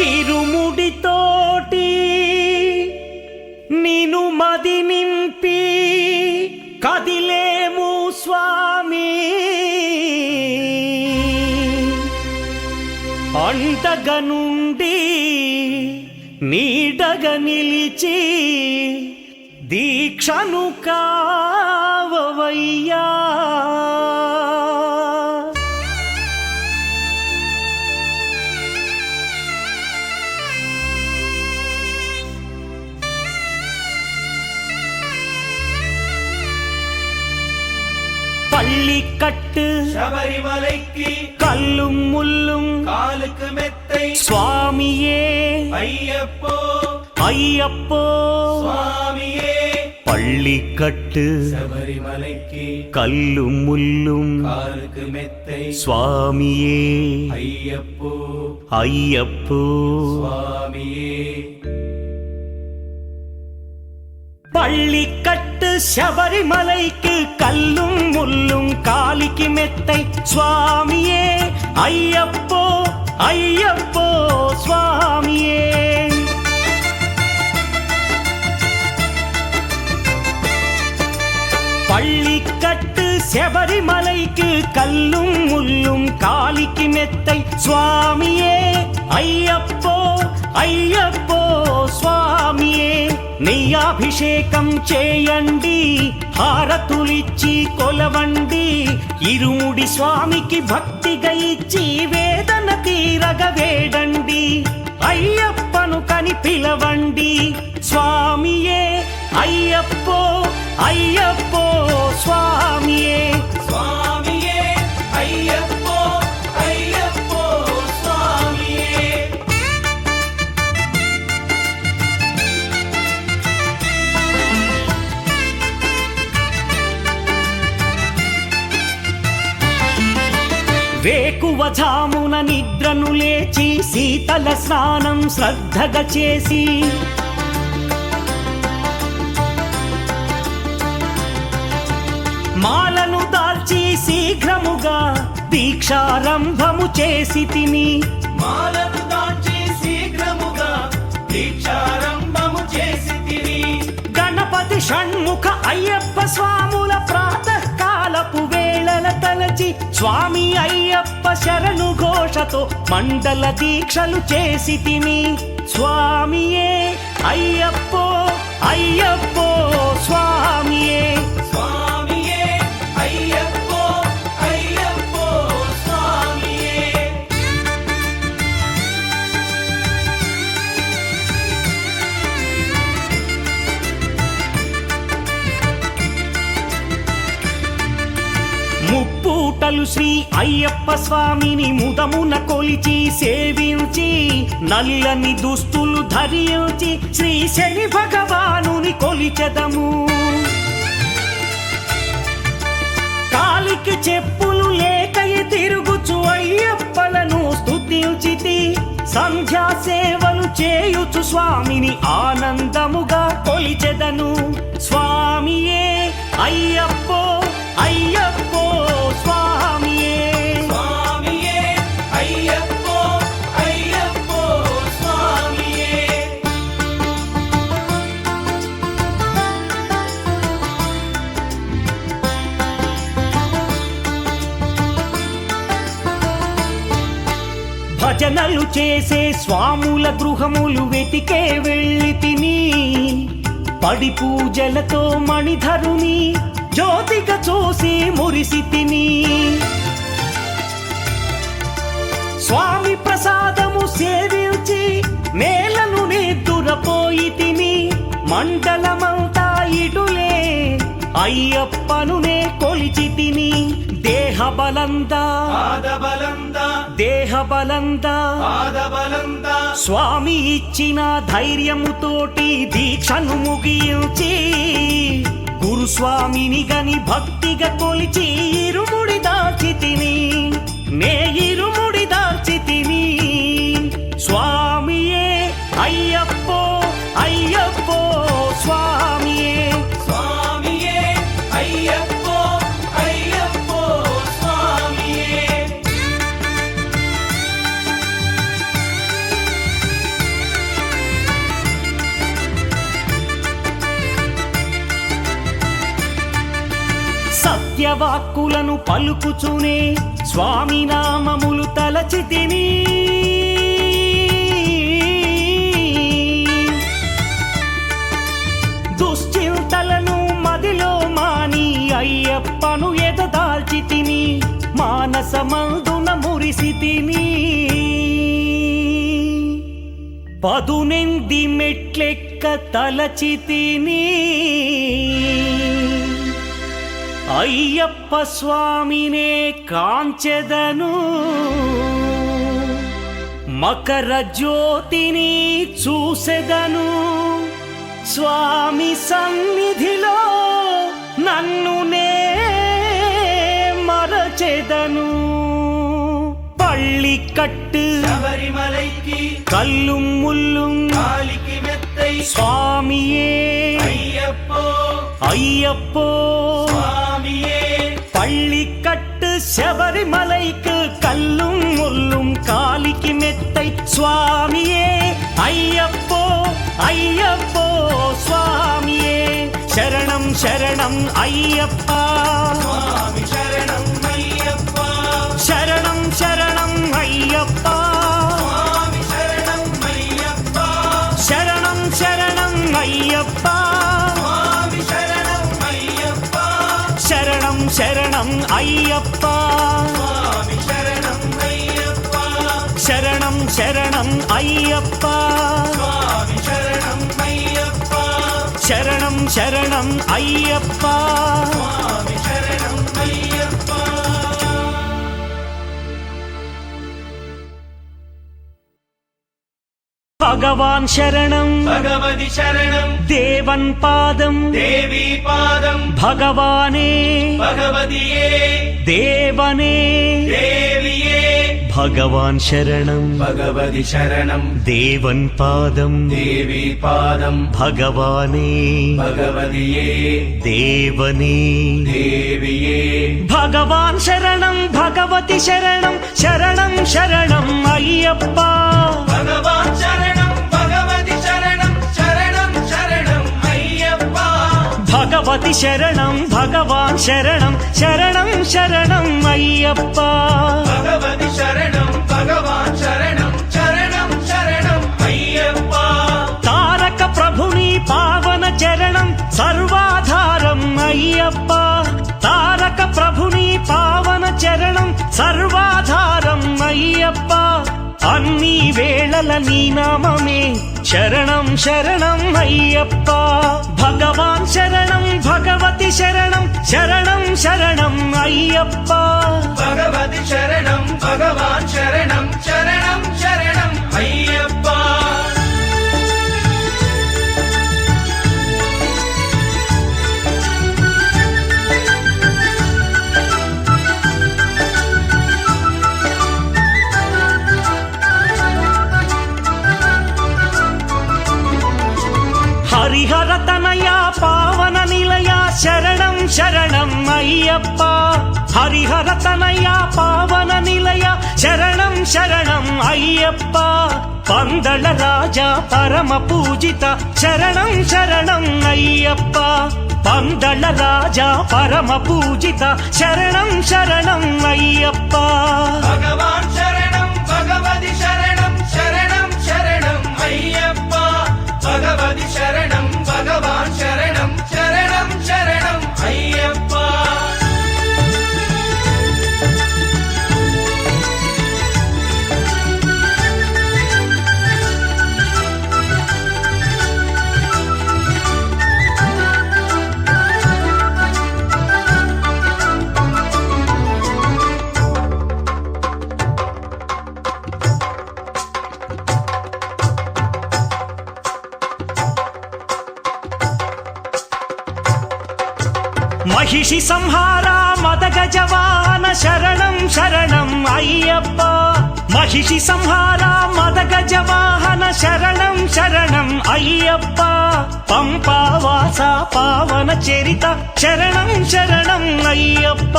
ఇరుముడితోటి నిను మది నింపి కదిలేము స్వామి, అంటగా నుండి నీడగా నిలిచి దీక్షను కావవయ్యా. பள்ளிக்கட்டு சபரிமலைக்கு கல்லும் முள்ளும் காலுக்கு மெத்தை சுவாமியே ஐயப்போ ஐயப்போ சுவாமியே. பள்ளிக்கட்டு சபரிமலைக்கு கல்லும் முள்ளும் காலுக்கு மெத்தை சுவாமியே ஐயப்போ ஐயப்போ சுவாமியே. பள்ளிக்கட்டு சபரிமலைக்கு கல்லும் முள்ளும் காலிக்கு மெத்தை சுவாமியே ஐயப்போ ஐயப்போ சுவாமியே. பள்ளிக்கட்டு சபரிமலைக்கு கல்லும் முள்ளும் காலிக்கு மெத்தை சுவாமியே ஐயப்போ ஐயப்போ స్వామియే. నెయ్యాభిషేకం చేయండి, హారతులిచ్చి కొలవండి, ఇరుముడి స్వామికి భక్తిగా ఇచ్చి వేదన తీరగ వేడండి, అయ్యప్పను కని పిలవండి స్వామియే అయ్యప్పో అయ్యప్పో స్వామియే స్వామియే అయ్యప్పో అయ్యప్పో స్వామియే. వేకువజామున నిద్రను లేచి శీతల స్నానం శ్రద్ధగా చేసి మాలను దాల్చి శీఘ్రముగా దీక్షారంభము చేసి తిని మాలను దాల్చి శీఘ్రముగా దీక్షారంభము చేసి తిని గణపతి షణ్ముఖ అయ్యప్ప స్వాముల ప్రాతకాలపు వేళల తలచి స్వామి అయ్యప్ప శరణు ఘోషతో మండల దీక్షలు చేసి తిని స్వామియే అయ్యప్పో అయ్యప్పో స్వామియే స్వామియే అయ్యప్పో అయ్యప్పో స్వామియే. ముప్పూటలు శ్రీ అయ్యప్ప స్వామిని ముదమున కొలిచి సేవించి నల్లని దుస్తులు ధరించి శ్రీ శని భగవానుని కొలిచెదము. కాలికి చెప్పులు లేకయి తిరుగుచు అయ్యప్పలను స్తుతించితి, సంధ్యా సేవలు చేయుచు స్వామిని ఆనందముగా కొలిచెదను స్వామియే అయ్యప్పో అయ్యప్పో స్వామియే స్వామియే అయ్యప్పో అయ్యప్పో స్వామియే. భజనలు చేసే స్వాముల గృహములు వెతికే వెళ్ళి తిని పడి పూజలతో మణిధరుని జ్యోతిగా చూసి మురిసి తిని స్వామి ప్రసాదము సేవించి నేలను నిద్దురపోయి తిని మండలమంతా ఇటులే అయ్యప్పనునే కొలిచి తిని దేహబలందా దేహబలందా స్వామి ఇచ్చిన ధైర్యముతోటి దీక్షను ముగించి గురుస్వామిని గని భక్తిగా కొలిచి ఇరుముడి దాల్చి తిని నే ఇరుముడి దాల్చి తిని స్వామియే అయ్యప్పో అయ్యప్పో స్వామియే స్వామియే అయ్యప్పో అయ్యప్పో స్వామియే. వాక్కులను పలుకుచునే స్వామి నామములు తలచితిని దుశ్చింతలను మదిలో మాని అయ్యప్పను ఎదదాల్చితిని మానసమందున మురిసితిని పదునెంది మెట్లెక్క తలచితిని అయ్యప్ప స్వామినే కాంచెదను మకర జ్యోతిని చూసెదను స్వామి సన్నిధిలో నన్ను నే మరచెదను பள்ளிக்கட்டு சபரிமலைக்கு கல்லும் முள்ளும் காலிக்கு மெத்தை சுவாமியே ஐயப்போ ஐயப்போ சுவாமியே பள்ளிக்கட்டு சபரிமலைக்கு கல்லும் முள்ளும் காலிக்கு மெத்தை சுவாமியே ஐயப்போ ஐயப்போ சுவாமியே சரணம் சரணம் ஐயப்பா சுவாமி சரணம் ஐயப்பா சரணம் சரணம் ஐயப்பா சுவாமி சரணம் ஐயப்பா சரணம் சரணம் ஐயப்பா சுவாமி சரணம் ஐயப்பா சரணம் சரணம் ஐயப்பா சுவாமி சரணம் ஐயப்பா சரணம் சரணம் ஐயப்பா சுவாமி சரணம் ஐயப்பா சரணம் சரணம் ஐயப்பா சுவாமி சரணம் ஐயப்பா பகவான் சரணம் பகவதி சரணம் தேவன் பாதம் தேவி பாதம் பகவானே பகவதியே தேவனே தேவியே பகவான் சரணம் பகவதி சரணம் தேவன் பாதம் தேவி பாதம் பகவானே பகவதியே தேவனே தேவியே பகவான் சரணம் பகவதி சரணம் சரணம் சரணம் ஐயப்பா பகவான் சரணம் பகவதி சரணம் சரணம் சரணம் ஐயப்பா பகவதி சரணம் பகவான் சரணம் சரணம் சரணம் ஐயப்பா பகவதி சரணம் பகவான் சரணம் சரணம் சரணம் ஐயப்பா తారక ప్రభుని పావన చరణం సర్వాధారం అయ్యప్పా తారక ప్రభుని పావన చరణం సర్వాధారం అయ్యప్పా అన్ని వేళల నీ నామమే శరణం శరణం అయ్యప్పా భగవాన్ శరణం భగవతి శరణం శరణం శరణం అయ్యప్పా பகவதி சரணம் பகவான் சரணம் சரணம் சரணம் ஐயப்பா హరిహర తనయా పావన నిలయా శరణం శరణం అయ్యప్పా హరిహర తనయా పావన నిలయ శరణం శరణం అయ్యప్పా పందళ రాజా పరమ పూజిత శరణం శరణం అయ్యప్పా పందళ రాజా పరమ పూజిత శరణం శరణం అయ్యప్పా பகவான் சரணம் பகவதி சரணம் சரணம் சரணம் ஐயப்பா பகவதி சரணம் பகவான் சரணம் சரணம் சரணம் ஐயப்பா మహిషి సంహార మదగజవాహన శరణం శరణం అయ్యప్ప మహిషి సంహార మదగజవాహన శరణం శరణం అయ్యప్ప పంపావాస పావన చరిత శరణం శరణం అయ్యప్ప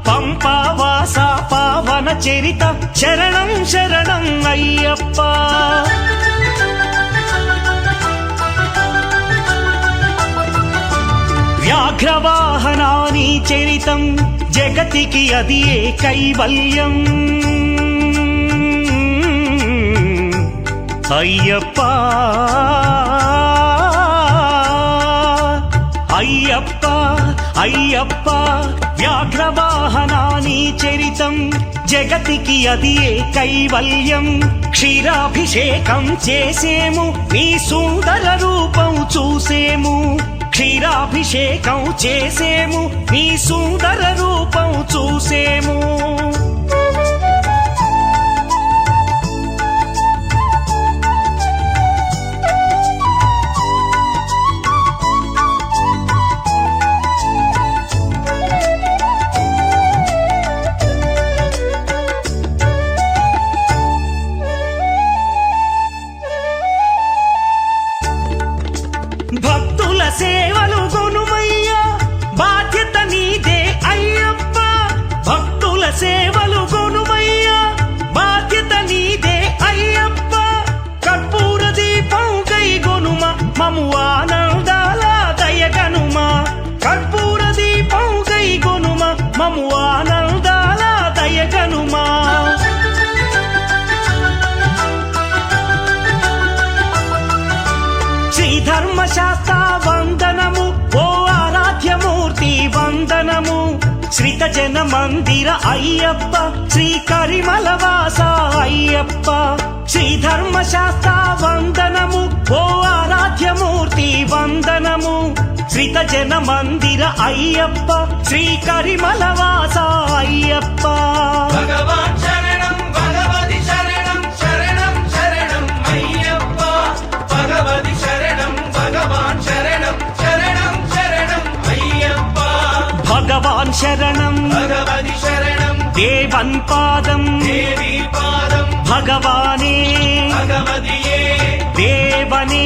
పంపావాస పావన చరిత శరణం శరణం అయ్యప్ప వ్యాఘ్రవాహనా నీ చరితం జగతికి అది ఏ కైవల్యం అయ్యప్ప అయ్యప్ప అయ్యప్ప వ్యాఘ్రవాహన నీ చరితం జగతికి అది ఏ కైవల్యం క్షీరాభిషేకం చేసేము నీ సుందర రూపం చూసేము క్షీరాభిషేకం చేసేము నీ సుందర రూపం చూసేము భక్తుల సేవలు గొనుమయ్యా బాధ్యత నీదే అయ్యప్ప భక్తుల సేవలు గొనుమయ్యా బాధ్యత నీదే అయ్యప్ప కర్పూర దీపం కై గొనుమ మము ఆనందాల దయగనుమ కర్పూర దీపం కై గొనుమ మము ఆనందాల దయగనుమా ధర్మశాస్త్ర వందనము ఓ ఆరాధ్యమూర్తి వందనము శ్రీత జన మందిర అయ్యప్ప శ్రీ కరిమలవాస అయ్యప్ప శ్రీ ధర్మశాస్త్ర వందనము ఓ ఆరాధ్యమూర్తి వందనము శ్రీత జన మందిర అయ్యప్ప శ్రీ కరిమలవాస అయ్యప్ప భగవాన్ శరణం భగవతి శరణం శరణం శరణం అయ్యప్ప భగవతి శరణం భగవాన్ శరణం శరణం శరణం అయ్యప్ప భగవాన్ శరణం భగవతి శరణం దేవన్ పాదం దేవి పాదం భగవానే భగవతియే దేవనే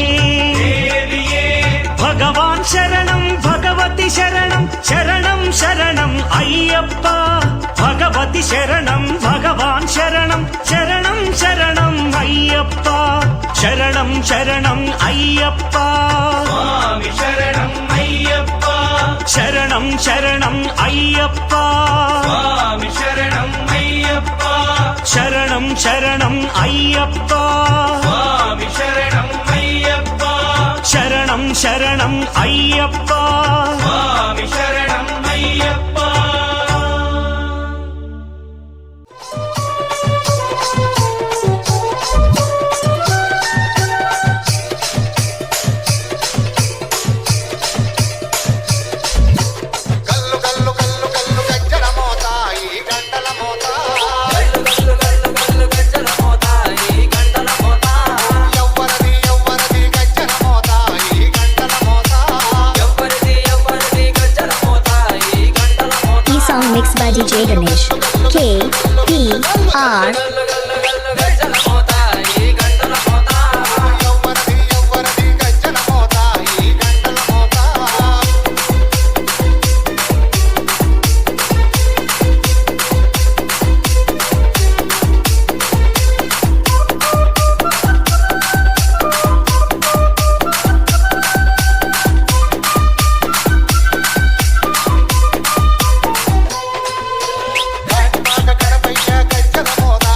దేవియే భగవాన్ శరణం భగవతి శరణం శరణం శరణం అయ్యప్ప భగవతి శరణం భగవాన్ శరణం శరణం శరణం అయ్యప్ప శరణం శరణం అయ్యప్ప స్వామి శరణం అయ్యప్ప శరణం శరణం అయ్యప్ప స్వామి శరణం అయ్యప్ప శరణం శరణం అయ్యప్ప స్వామి శరణం అయ్యప్ప శరణం శరణం అయ్యప్ప స్వామి శరణం అయ్యప్ప గల్లు గల్లు గల్లు గల్లు గజ్జల మోత ఈ గంటల మోత ఎవ్వరది ఎవ్వరది గజ్జల మోత ఈ గంటల మోత E song mixed by DJ Ganesh. K P R ఎవ్వరది ఎవ్వరది గజ్జల మోత ఈ గంటల మోత గడ్పాక గడపయ్య గజ్జల మోత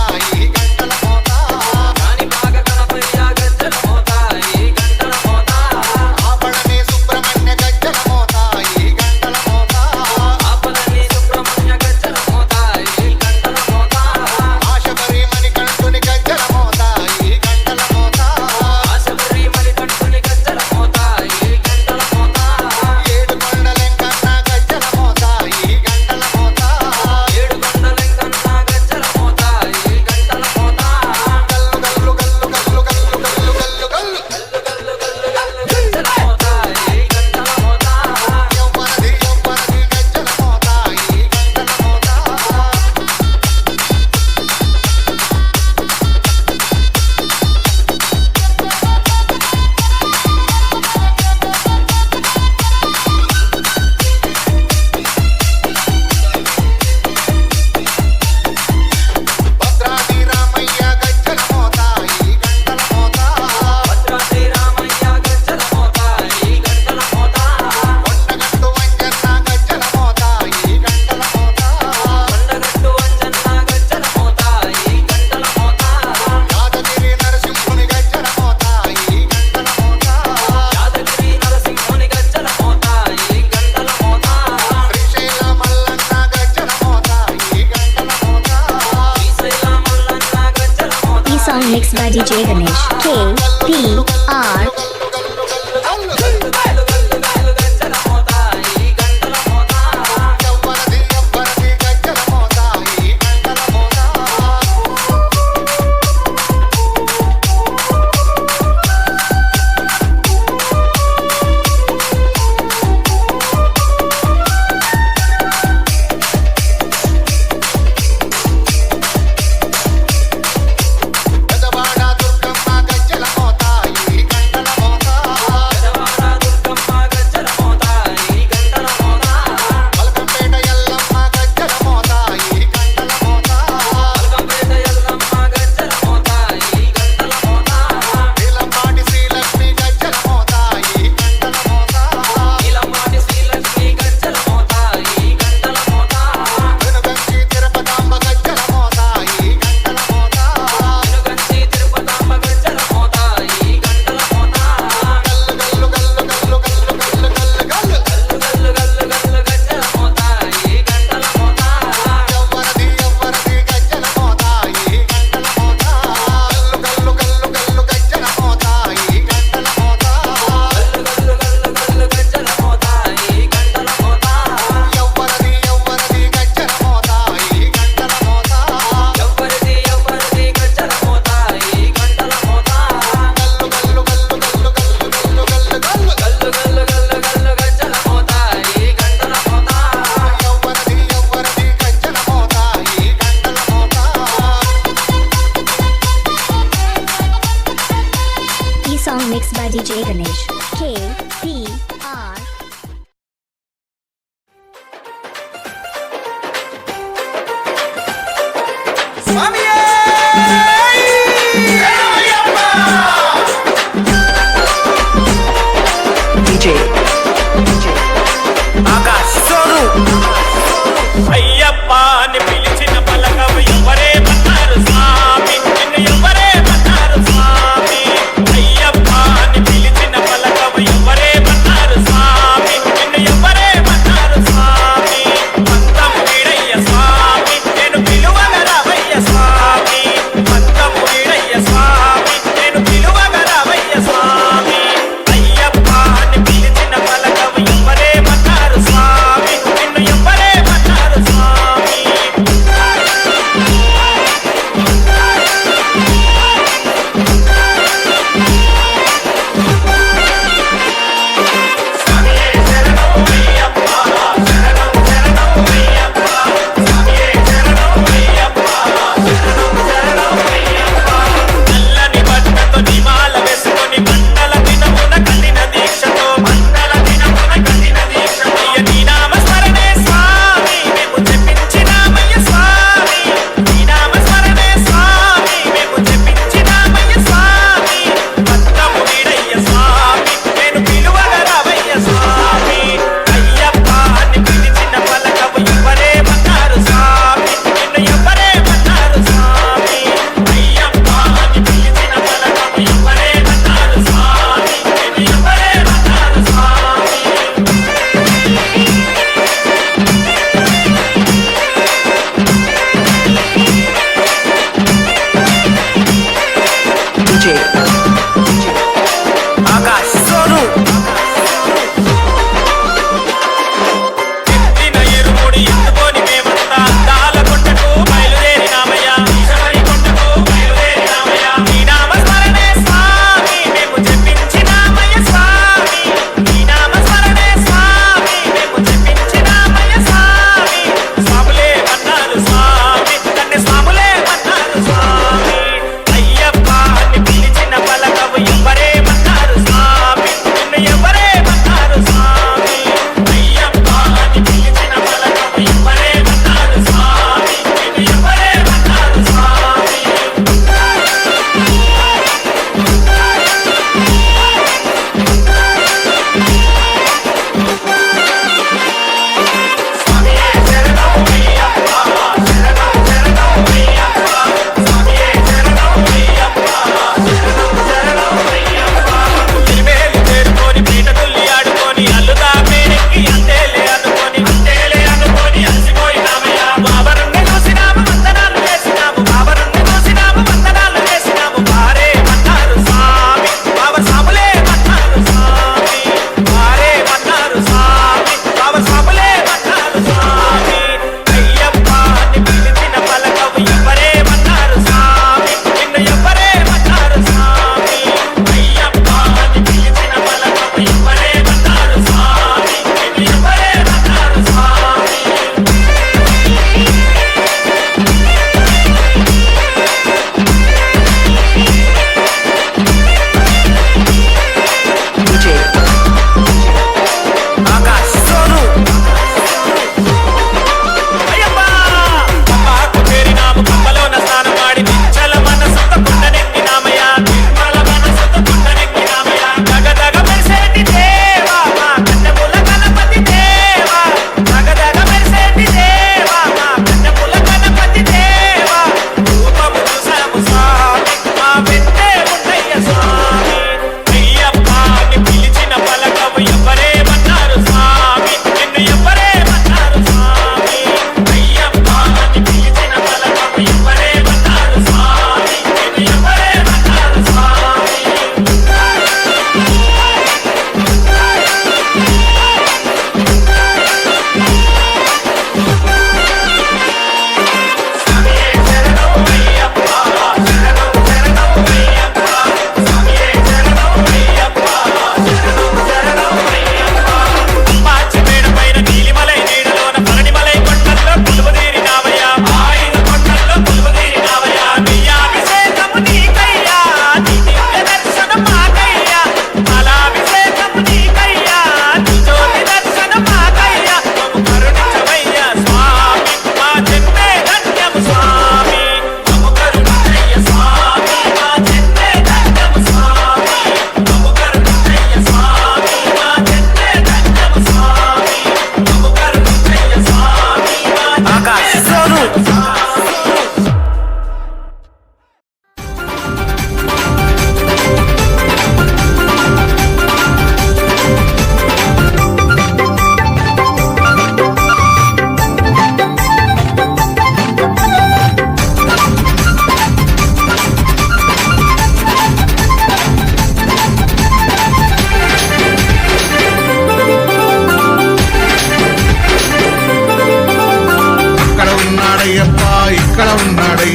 song mixed by DJ Ganesh. KPR. ఎవ్వరది ఎవ్వరది గజ్జల మోత ఈ గంటల మోత పెదవాడ దుర్గమ్మ గజ్జల మోత ఈ గంటల మోత మల్కంపేట ఎల్లమ్మ గజ్జల మోత ఈ గంటల మోత నీలంపాటి శ్రీలక్ష్మి గజ్జల మోత ఈ గంటల మోత వెనుగంచి తిరుపతాంబ గజ్జల మోత ఈ గంటల మోత గల్లు గల్లు గల్లు గల్లు గల్లు గల్లు ఎవ్వరది ఎవ్వరది గజ్జల మోత ఈ గంటల మోత గల్లు గల్లు గల్లు గజ్జల మోత ఈ గంటల మోత ఎవ్వరది ఎవ్వరది గజ్జల మోత ఈ గంటల మోత గల్లు గల్లు గల్లు గల్లు గల్లు గల్లు ఎవ్వరది ఎవ్వరది గజ్జల మోత ఈ గంటల మోత E song mixed by DJ Ganesh. KPR. Ayyappa అని పిలిచిన పలకవ ఎవరే పన్నారు స్వామి నిన్ను ఎవరే పన్నారు స్వామి అయ్యప్ప అని పిలిచిన పలకవ ఎవరే పన్నారు స్వామి నిన్ను ఎవరే పన్నారు స్వామి పంతం వీడయ్య స్వామి నేను పిలువన రావయ్య స్వామి పంతం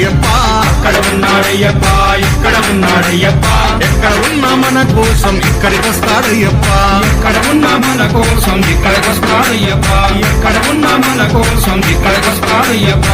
ఉన్నాడయ్యప్ప అక్కడ ఉన్నాడయ్యప్ప ఇక్కడ ఉన్నాడయ్యప్ప ఎక్కడ ఉన్నా మన కోసం ఇక్కడికి వస్తాడయ్యప్ప ఎక్కడ ఉన్నా మన కోసం ఇక్కడికి వస్తాడయ్యప్ప ఎక్కడ ఉన్నా మన కోసం ఇక్కడికి వస్తాడయ్యప్ప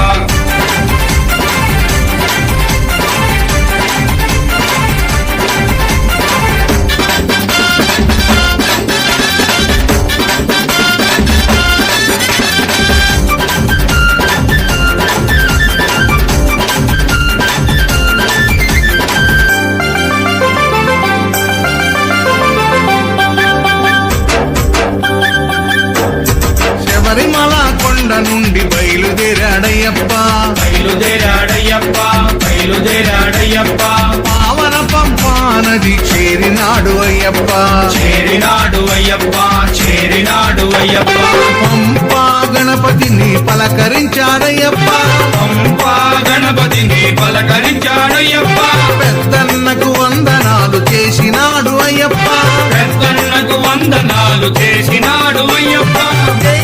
శబరిమల కొండ నుండి బయలుదేరాడయ్యప్ప బయలుదేరాడయ్యప్ప బయలుదేరాడయ్యప్ప పావన పంపా నది చేరినాడు అయ్యప్ప చేరినాడు అయ్యప్ప చేరినాడు అయ్యప్ప పంపా గణపతిని పలకరించాడయ్యప్ప పంపా గణపతిని పలకరించాడయ్యప్ప పెద్దన్నకు వందనాలు చేసినాడు అయ్యప్ప పెద్దన్నకు వందనాలు చేసినాడు అయ్యప్ప జై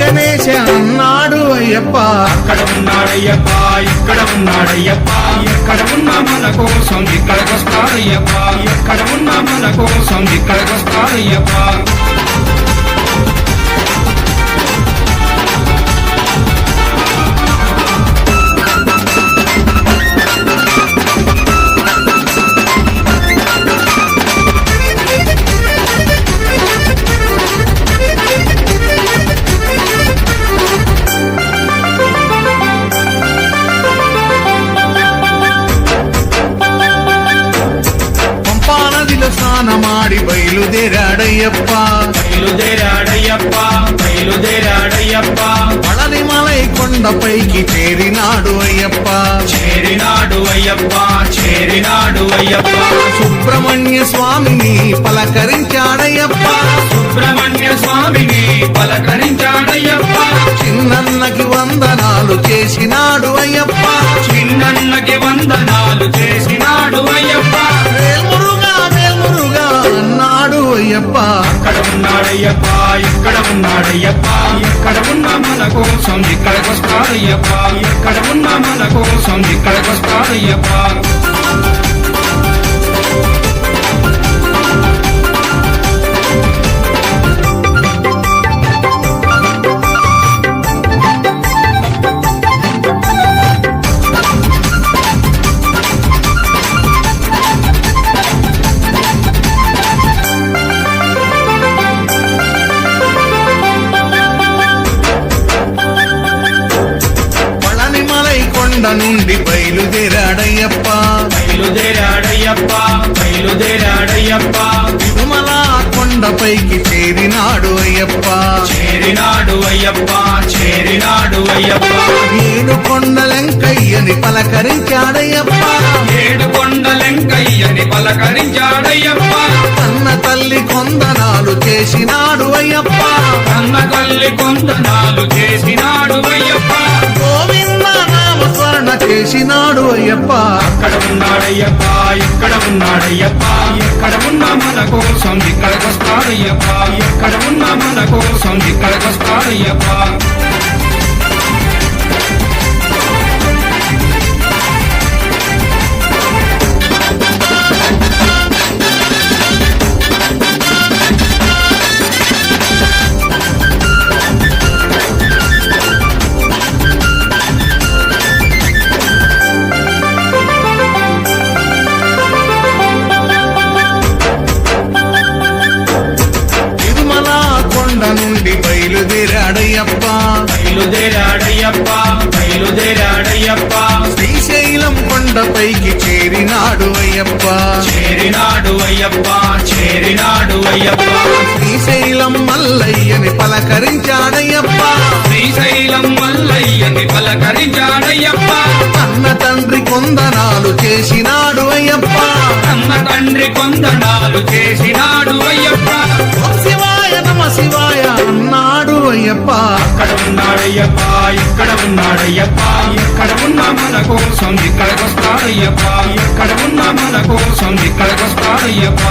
గణేశ అన్నాడు అయ్యప్ప అక్కడ ఉన్నాడయ్యప్ప ఇక్కడ ఉన్నాడయ్యప్ప ఎక్కడ ఉన్నా మన కోసం ఇక్కడికి వస్తాడయ్యప్ప ఎక్కడ ఉన్నా మన కోసం ఇక్కడికి వస్తాడయ్యప్ప పంపా నదిలో స్నానమాడి బయలుదేరాడయ్యప్ప బయలుదేరాడయ్యప్ప బయలుదేరాడయ్యప్ప పళనిమలై కొండపైకి చేరినాడు అయ్యప్ప చేరినాడు అయ్యప్ప చేరినాడు అయ్యప్ప సుబ్రహ్మణ్య స్వామిని పలకరించాడయ్యప్ప సుబ్రహ్మణ్య స్వామిని పలకరించాడయ్యప్ప చిన్నన్నకి వందనాలు చేసినాడు అయ్యప్ప చిన్నన్నకి వందనాలు చేసినాడు అయ్యప్ప వేల్మురుగా అన్నాడు అయ్యప్ప అక్కడ ఉన్నాడయ్యప్ప ఇక్కడ ఉన్నాడయ్యప్ప ఎక్కడ ఉన్నా మన కోసం ఇక్కడికి వస్తాడయ్యప్ప ఎక్కడ ఉన్నా మన కోసం ఇక్కడికి వస్తాడయ్యప్ప పళనిమలై కొండ నుండి బయలుదేరాడయ్యప్ప బయలుదేరాడయ్యప్ప బయలుదేరాడయ్యప్ప తిరుమల కొండపైకి చేరినాడు అయ్యప్ప చేరినాడు అయ్యప్ప చేరినాడు అయ్యప్ప ఏడు కొండలెంకయ్యని పలకరించాడయ్యప్ప ఏడు కొండలెంకయ్యని పలకరించాడయ్యప్ప కన్న తల్లి కొందనాలు చేసినాడు అయ్యప్ప కన్న తల్లి కొందనాలు చేసినాడు అయ్యప్ప గోవింద నామస్మరణ చేసినాడు అయ్యప్ప అక్కడ ఉన్నాడయ్యప్ప ఇక్కడ ఉన్నాడయ్యప్ప ఎక్కడ ఉన్నా మన కోసం ఇక్కడికి వస్తాడయ్యప్ప ఎక్కడ ఉన్నా మన కోసం ఇక్కడికి వస్తాడయ్యప్ప తిరుమల కొండ నుండి బయలుదేరాడయ్యప్ప బయలుదేరాడయ్యప్ప బయలుదేరాడయ్యప్ప శ్రీశైలం కొండపైకి చేరినాడు అయ్యప్ప చేరినాడు అయ్యప్ప చేరినాడు అయ్యప్ప శ్రీశైలం మల్లయ్యని పలకరించాడయ్యప్ప శ్రీశైలం మల్లయ్యని పలకరించాడయ్యప్ప అన్న తండ్రి కొందనాలు చేసినాడు అయ్యప్ప కన్న తండ్రి కొందనాలు చేసినాడు అయ్యప్ప ఓం శివాయ నమ శివాయ అన్నాడు అయ్యప్ప అక్కడ ఉన్నాడయ్యప్ప ఇక్కడ ఉన్నాడయ్యప్ప ఎక్కడ ఉన్నా మన కోసం ఇక్కడికి వస్తాడయ్యప్ప ఎక్కడ ఉన్నా మన కోసం ఇక్కడికి వస్తాడయ్యప్ప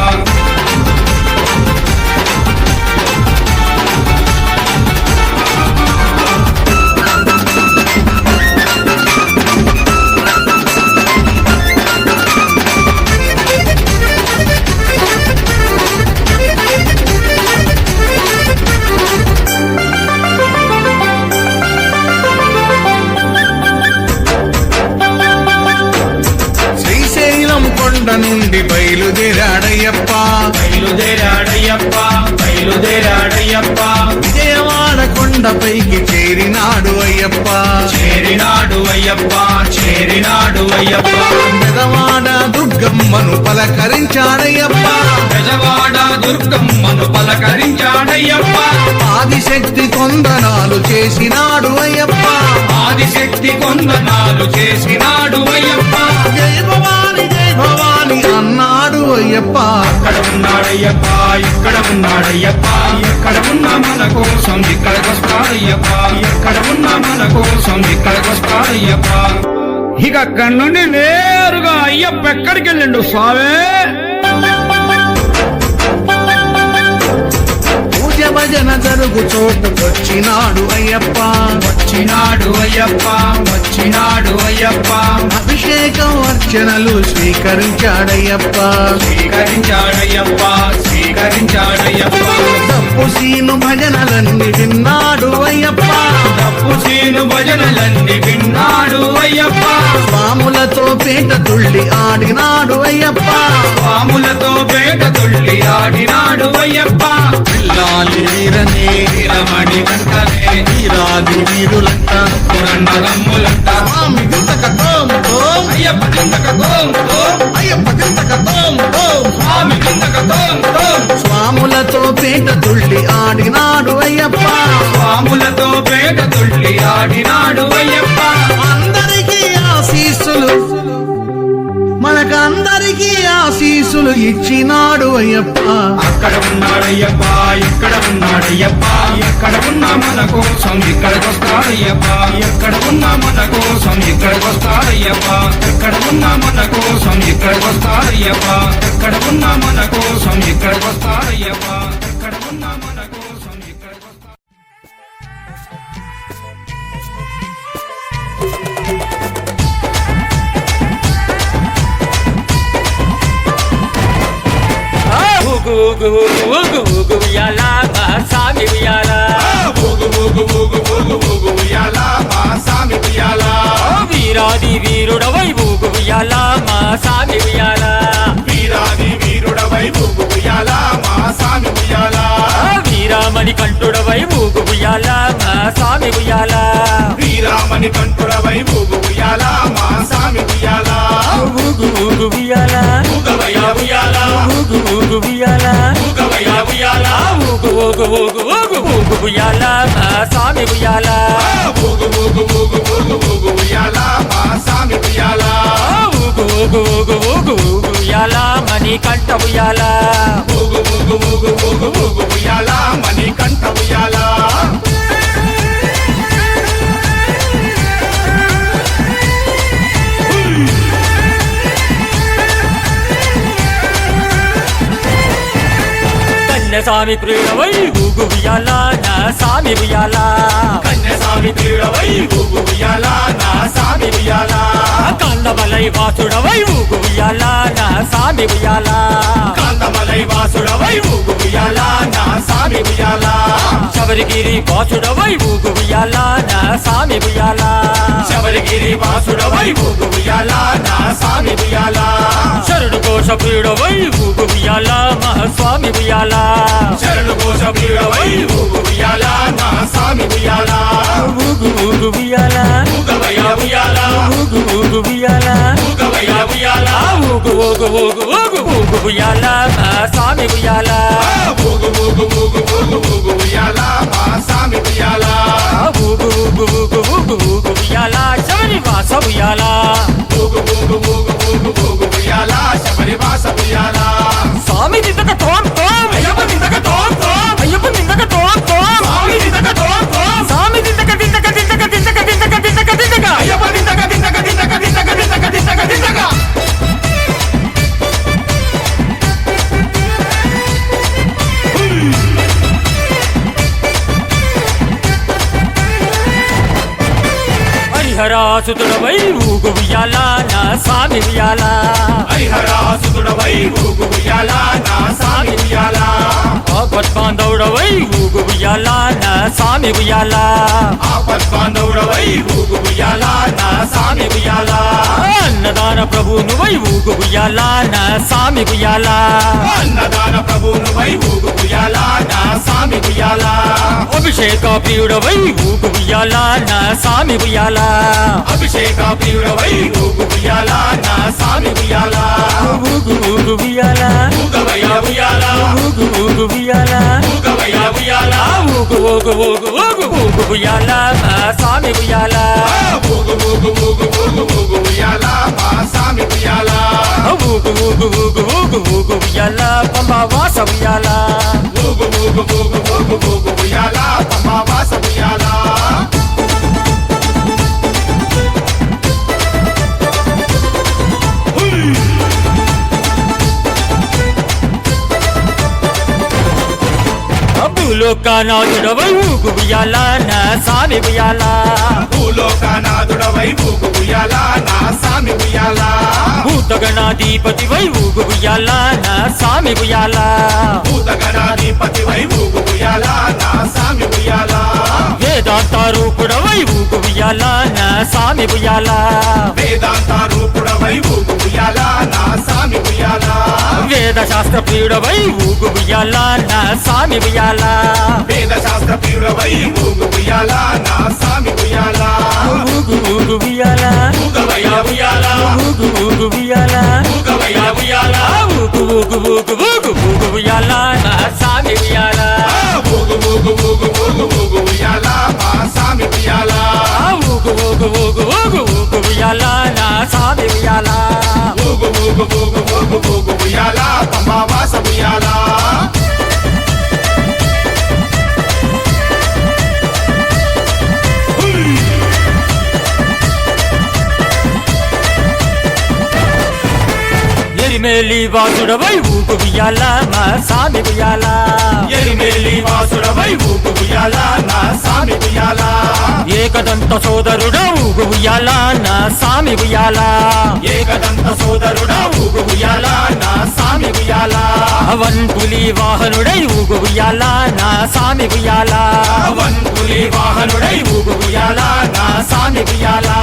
నుండి బయలుదేరాడయ్యప్ప బయలుదేరాడయ్యప్ప బయలుదేరాడయ్యప్ప విజయవాడ కొండపైకి చేరినాడు అయ్యప్ప చేరినాడు అయ్యప్ప చేరినాడు అయ్యప్ప పెదవాడ దుర్గమ్మను పలకరించాడయ్యప్ప బెజవాడ దుర్గమ్మను పలకరించాడయ్యప్ప ఆదిశక్తి కొందనాలు చేసినాడు అయ్యప్ప ఆదిశక్తి కొందనాలు చేసినాడు అయ్యప్ప జై భవాని అన్నాడు అయ్యప్ప అక్కడ ఉన్నాడయ్యప్ప ఇక్కడ ఉన్నాడయ్యప్ప ఎక్కడ ఉన్నా మన కోసం ఇక్కడికొస్తాడయ్యప్ప ఎక్కడ ఉన్నా మన కోసం ఇక్కడికొస్తాడయ్యప్ప ఇక అక్కడి నుండి నేరుగా అయ్యప్ప ఎక్కడికి వెళ్ళిండు స్వామి పూజ భజన జరుగు చోటుకొచ్చినాడు అయ్యప్ప వచ్చినాడు అయ్యప్ప వచ్చినాడు అయ్యప్ప అభిషేకం అర్చనలు స్వీకరించాడయ్యప్ప స్వీకరించాడయ్యప్ప స్వీకరించాడయ్యప్ప తప్పు సీను భజనలన్నీ విన్నాడు అయ్యప్ప తప్పు సీను భజనలన్నీ విన్నాడు అయ్యప్ప స్వాములతో పేట తుళ్ళి ఆడినాడు అయ్యప్ప స్వాములతో పేట తుళ్ళి ఆడినాడు అయ్యప్ప పిల్లాలి వీరనే వీరమణి వెంటనే వీరాది వీరులంట పురండరమ్ములంట స్వామి గింతక తోం తోం అయ్యప్ప కిందక తోం తోం అయ్యప్ప గింతక తోం తోం స్వామి కిందక తోం తోం స్వాములతో పేట తుళ్ళి ఆడినాడు అయ్యప్ప స్వాములతో పేట తుళ్ళి ఆడినాడు అయ్యప్ప అందరికీ ఆశీస్సులు మనకందరికీ ఆశీస్సులు ఇచ్చినాడు అయ్యప్ప అక్కడ ఉన్నాడయ్యప్ప ఇక్కడ ఉన్నాడయ్యప్ప ఎక్కడ ఉన్నా మన కోసం ఇక్కడికొస్తాడయ్యప్ప ఎక్కడ ఉన్నా మన కోసం ఇక్కడికొస్తాడయ్యప్ప ఎక్కడ ఉన్నా మన కోసం ఇక్కడికొస్తాడయ్యప్ప ఎక్కడ ఉన్నా మన కోసం ఇక్కడికొస్తాడయ్యప్ప ఎక్కడ ఉన్నా మన కోసం ఇక్కడికొస్తా ఊగు ఊగు ఊగు ఊగు ఊగు ఉయ్యాల మా సామి ఉయ్యాల ఊగు ఊగు ఊగు ఊగు ఊగు ఉయ్యాల మా సామి ఉయ్యాల వీరాది వీరుడవై ఊగు ఉయ్యాల మా సామి ఉయ్యాల వీరాది వీరుడవై ఊగు ఉయ్యాల మా సామి ఉయ్యాల వీరామణి కంఠుడవై ఊగు ఉయ్యాల మా సామి ఉయ్యాల వీరామణి కంఠుడవై ఊగు ఉయ్యాల మా సామి ఉయ్యాల ఊగు ఊగు ఉయ్యాల ఊగవయ్యా ఉయ్యాల ఊగు ఊగు ఉయ్యాల ఊగవయ్యా ఉయ్యాల ఊగు ఊగు ఊగు ఊగు ఊగు ఉయ్యాల మా సామి ఉయ్యాల ఊగు ఊగు ఊగు ఊగు ఊగు ఉయ్యాల మా సామి ఉయ్యాల ఊగు ఊగు ఊగు ఊగు ఊగు ఉయ్యాల మణి కంఠ ఉయ్యాల ఊగు ఊగు ఊగు ఊగు ఊగు ఉయ్యాల మణి కంఠ ఉయ్యాల కన్యస్వామి ప్రియుడవై ఊగు ఉయ్యాల నా సామి ఉయ్యాల కన్యస్వామి ప్రియుడవై ఊగు ఉయ్యాల నా సామి ఉయ్యాల కాండమలై వాసుడవై ఊగు ఉయ్యాల నా సామి ఉయ్యాల కాంతమలై వాసుడవై ఊగు ఉయ్యాల నా సామి ఉయ్యాల శబరిగిరి వాసుడవై ఊగు ఉయ్యాల నా సామి ఉయ్యాల శబరిగిరి వాసుడవై ఊగు ఉయ్యాల నా సామి ఉయ్యాల శరణు కోశ ప్రియుడవై ఊగు ఉయ్యాల మహాస్వామి ఉయ్యాల శరణు కోశ ప్రియుడవై ఊగు ఉయ్యాల నా సామి ఉయ్యాల ఊగు ఊగు ఉయ్యాల ఊగవయ్యా ఉయ్యాల ఊగు ఊగు ఉయ్యాల ఊగవయ్యా ఉయ్యాల ఊగు ఊగు ఊగు ఊగు ఊగు ఉయ్యాల మహాస్వామి ఉయ్యాల ఊగు ఊగు ఊగు ఊగు ఊగు ఉయ్యాల మా సామి ఉయ్యాల ఊగు ఊగు ఊగు ఊగు ఊగు ఉయ్యాల శబరి వాస ఉయ్యాల ఊగు ఊగు ఊగు ఊగు ఊగు ఉయ్యాల శబరి వాస ఉయ్యాల స్వామి దిద్దక తోం తోం అయ్యప్ప నిందక తోం తోం అయ్యప్ప దిద్దక తోం తోం స్వామి నిందక తోం తోం స్వామి దిద్దక దిద్దక దిద్దక దిద్దక దిద్దక దిద్దక దిద్దక అయ్యప్ప నిందక దిందక దిందక దిందక దిందక దిందక దిందక హరిహరాసుతుడవై ఊగు ఉయ్యాల నా సామి ఉయ్యాల హరిహరాసుతుడవై ఊగు ఉయ్యాల నా సామి ఉయ్యాల ఆపద్బాంధవుడవై ఊగు ఉయ్యాల నా సామి ఉయ్యాల ఆపద్బాంధవుడవై ఊగు ఉయ్యాల నా సామి ఉయ్యాల అన్నదాన ప్రభు నువ్వై ఊగు ఉయ్యాలా నా సామి ఉయ్యాలా అన్నదాన ప్రభు నువ్వై ఊగు ఉయ్యాలా నా సామి ఉయ్యాలా అభిషేక ప్రియుడవై ఊగు ఉయ్యాలా నా సామి ఉయ్యాలా అభిషేక ప్రియుడవై ఊగు ఉయ్యాలా నా సామి ఉయ్యాలా ఊగు ఊగు ఉయ్యాలా ఊగవయ్యా ఉయ్యాలా ఊగు ఊగు ఉయ్యాలా ఊగవయ్యా ఉయ్యాలా ఊగు ఊగు ఊగు ఊగు ఊగు ఉయ్యాలా నా సామి ఉయ్యాలా ఊగు ఊగు ఊగు ఊగు ఊగు ఉయ్యాలా మా సామి ఉయ్యాలా ఊగు ఊగు ఊగు ఊగు ఊగు ఉయ్యాలా పంబావాస ఉయ్యాలా ఊగు ఊగు ఊగు ఊగు ఊగు ఉయ్యాలా పంబావాస ఉయ్యాలా భూలోకనాథుడవై ఊగు ఉయ్యాలా నా సామి ఉయ్యాలా భూలోకనాథుడవై ఊగు ఉయ్యాలా నా సామి ఉయ్యాలా భూతగణాధిపతివై ఊగు ఉయ్యాలా నా సామి ఉయ్యాలా భూతగణాధిపతివై ఊగు ఉయ్యాలా నా సామి ఉయ్యాలా వేదాంత రూపుడవై ఊగు ఉయ్యాలా నా సామి ఉయ్యాలా వేదాంత రూపుడవై ఊగు ఉయ్యాలా నా సామి ఉయ్యాలా వేద శాస్త్ర ప్రియుడవై ఊగు ఉయ్యాలా నా సామి ఉయ్యాలా వేద శాస్త్ర ప్రియుడవై ఊగు ఉయ్యాలా నా సామి ఉయ్యాలా ఊగు ఊగు ఉయ్యాలా ఊగవయ్యా ఉయ్యాలా ఊగు ఊగు ఉయ్యాలా ఊగవయ్యా ఉయ్యాలా ఊగు ఊగు ఊగు ఊగు ఊగు ఉయ్యాలా నా సామి ఉయ్యాలా ఊగు ఊగు ఊగు ఊగు ఊగు ఉయ్యాలా మా సామి ఉయ్యాలా ఊగు ఊగు ఊగు ఊగు ఊగు ఉయ్యాలా నా సామి ఉయ్యాలా ఊగు ఊగు ఊగు ఊగు ఊగు ఉయ్యాలా పంబావాస ఉయ్యాలా ఎరిమేలి వాసుడవై ఊగు ఉయ్యాలా నా సామి ఉయ్యాలా ఎరిమేలి వాసుడవై ఊగు ఉయ్యాలా నా సామి ఉయ్యాలా ఏకదంత సోదరుడా ఊగు ఉయ్యాలా నా సామి ఉయ్యాలా ఏకదంత సోదరుడా ఊగు ఉయ్యాలా నా సామి ఉయ్యాలా అవన్పులి వాహనుడై ఊగు ఉయ్యాలా నా సామి ఉయ్యాలా వంతులి వాహనుడై ఊగు ఉయ్యాలా నా సామి ఉయ్యాలా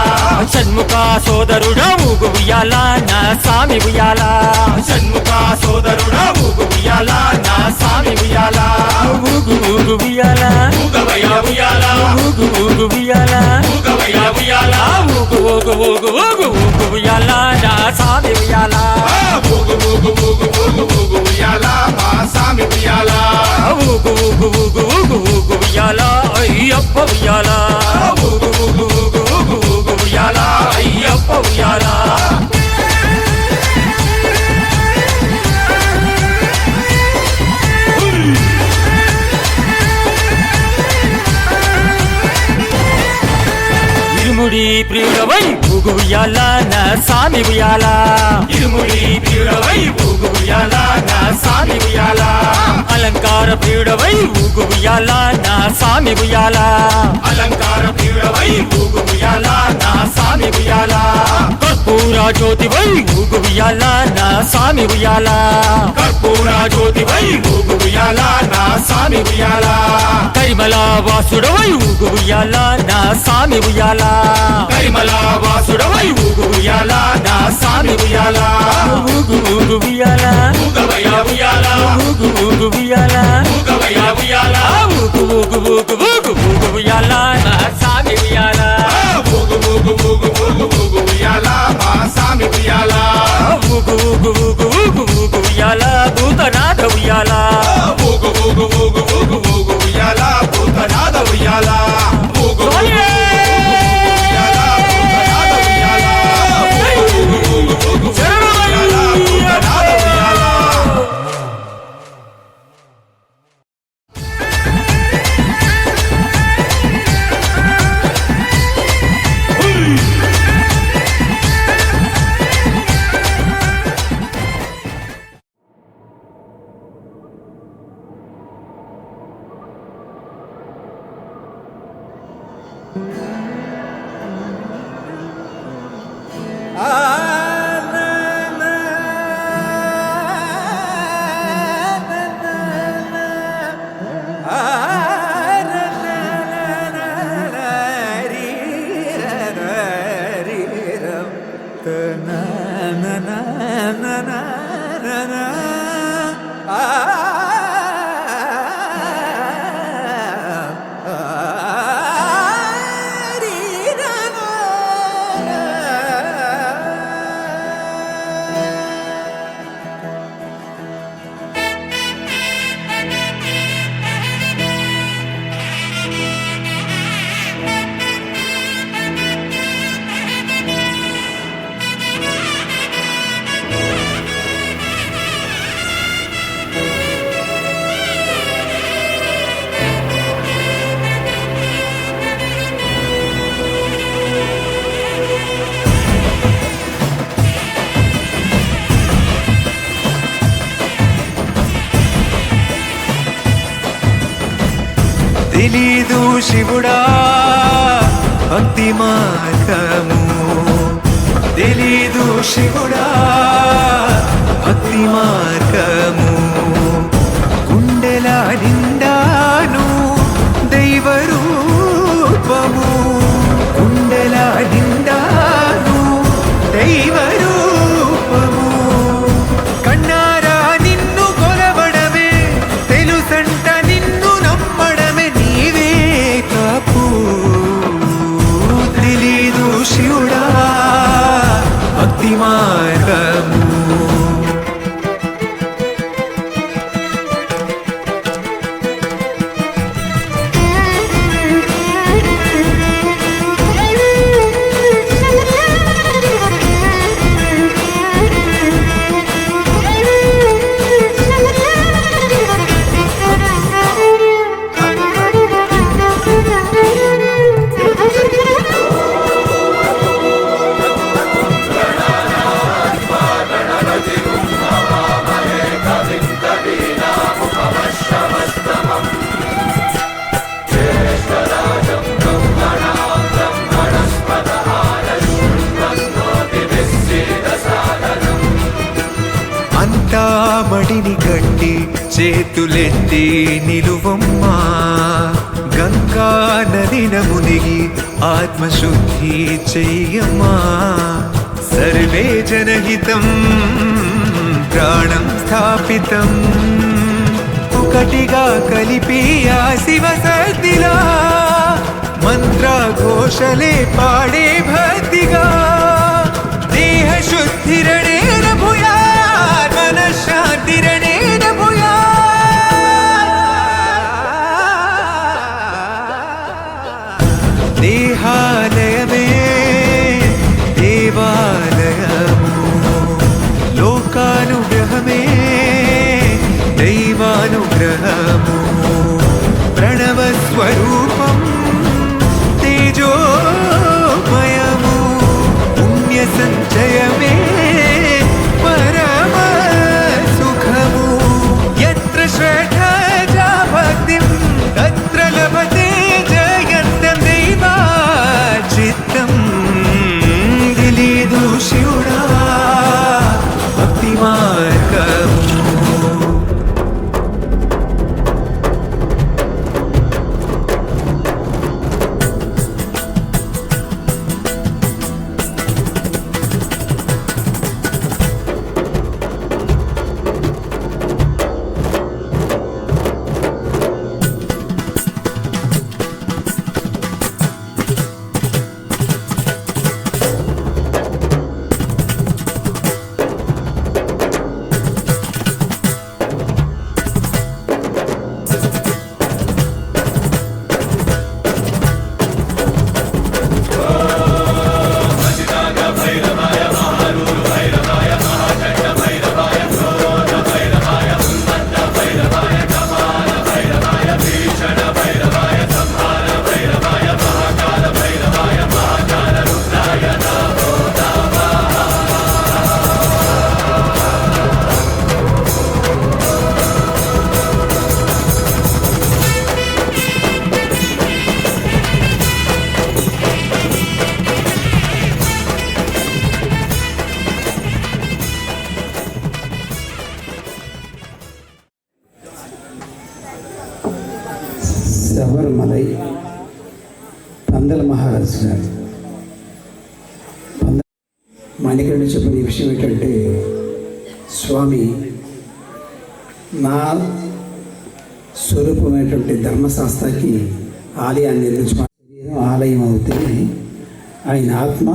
షణ్ముఖ సోదరుడా ఊగు ఉయ్యాలా నా సామి ఉయ్యాలా షణ్ముఖ సోదరుడా ఊగు ఉయ్యాలా నా సామి ఉయ్యాలా ఊగు ఊగు ఉయ్యాలా ఊగవయ్యా ఉయ్యాలా ఊగు ఊగు ఉయ్యాలా ఊగవయ్యా ఉయ్యాలా ఊగు ఊగు ఊగు ఊగు ఊగు ఉయ్యాలా నా సామి ఉయ్యాలా ఊగు ఊగు ఊగు ఊగు ఊగు ఉయ్యాలా మా సామి ఉయ్యాలా ఊగు ఊగు ఊగు ఊగు ఊగు ఉయ్యాలా అయ్యప్ప ఉయ్యాలా ఊగు ఊగు ఊగు ఊగు ఊగు ఉయ్యాలా అయ్యప్ప ఉయ్యాలా ఇరుముడి ప్రియుడవై ఊగు ఉయ్యాలా నా సామి ఉయ్యాలా ఇరుముడి ప్రియుడవై ఊగు ఉయ్యాలా నా సామి ఉయ్యాలా అలంకార ప్రియుడవై ఊగు ఉయ్యాలా నా సామి ఉయ్యాలా అలంకార ప్రియుడవై ఊగు ఉయ్యాలా నా సామి ఉయ్యాలా కర్పూర జ్యోతివై ఊగు ఉయ్యాలా నా సామి ఉయ్యాలా కర్పూర జ్యోతివై ఊగు ఉయ్యాలా నా సామి ఉయ్యాలా కరిమల వాసుడవై ఊగు ఉయ్యాలా నా సామి ఉయ్యాలా కరిమల వాసుడవై ఊగు ఉయ్యాలా నా సామి ఉయ్యాలా ఊగు ఊగు ఉయ్యాలా ఊగవయ్యా ఉయ్యాలా ఊగు ఊగు ఉయ్యాలా ఊగవయ్యా ఉయ్యాలా ఊగు ఊగు ఊగు ఊగు ఊగు ఉయ్యాలా నా సామి ఉయ్యాలా ఊగు ఊగు ఊగు ఊగు ఊగు ఉయ్యాలా మా సామి ఉయ్యాలా ఊగు ఊగు ఊగు ఊగు ఊగు ఉయ్యాలా భూతనాథ ఉయ్యాలా ఊగు ఊగు ఊగు ఊగు ఊగు ఉయ్యాలా భూతనాథ ఉయ్యాలా ఊగు ఊగు స్వామి! ఉయ్యాలా భూతనాథ ఉయ్యాలా ఊగు ఊగు ఊగు ఊగు ఉయ్యాలా భూతనాథ ఉయ్యాలా తెలీదు శివుడా భక్తి మార్గము, తెలీదు శివుడా భక్తి మార్గము, గుండెల నిండాను దైవ రూపము, గుండెల నిండాను దైవ రూపము, కన్నారా నిన్ను కొలవడమే తెలుసంట నిన్ను నమ్మడమే నీవే కాపు, తెలీదు శివుడా భక్తి మార్గము. అంతా మడిని గట్టి చేతులెత్తి నిలువమ్మా, గంగా నదిన మునిగి ఆత్మశుద్ధి చెయ్యమ్మా, సర్వే జనహితం ప్రాణం స్థాపితం, ఒకటిగా కలిపి ఆ శివ సద్దిలా మంత్రఘోషలే పాడే భక్తిగా, దేహ శుద్ధిరణేన భూయాత్ మనశ్శాంతిరణేన భూయాత్, దేహాలయమే దేవాలయము, లోకానుగ్రహమే దైవానుగ్రహము, ప్రణవ స్వరూపం తేజోమయము, పుణ్య సంచయమే పరమ సుఖము, యత్ర శ్రద్ధా భక్తిం తత్ర లభతే జయంతం దైవాచిత్తం, తెలీదు శివుడా భక్తి మార్గము. శబరిమలై పందల మహారాజు గారు మణికంఠ చెప్పిన ఈ విషయం ఏంటంటే, స్వామి నా స్వరూపమైనటువంటి ధర్మశాస్త్రకి ఆలయాన్ని నిర్మించమని, ఆలయం అవుతుంది ఆయన ఆత్మ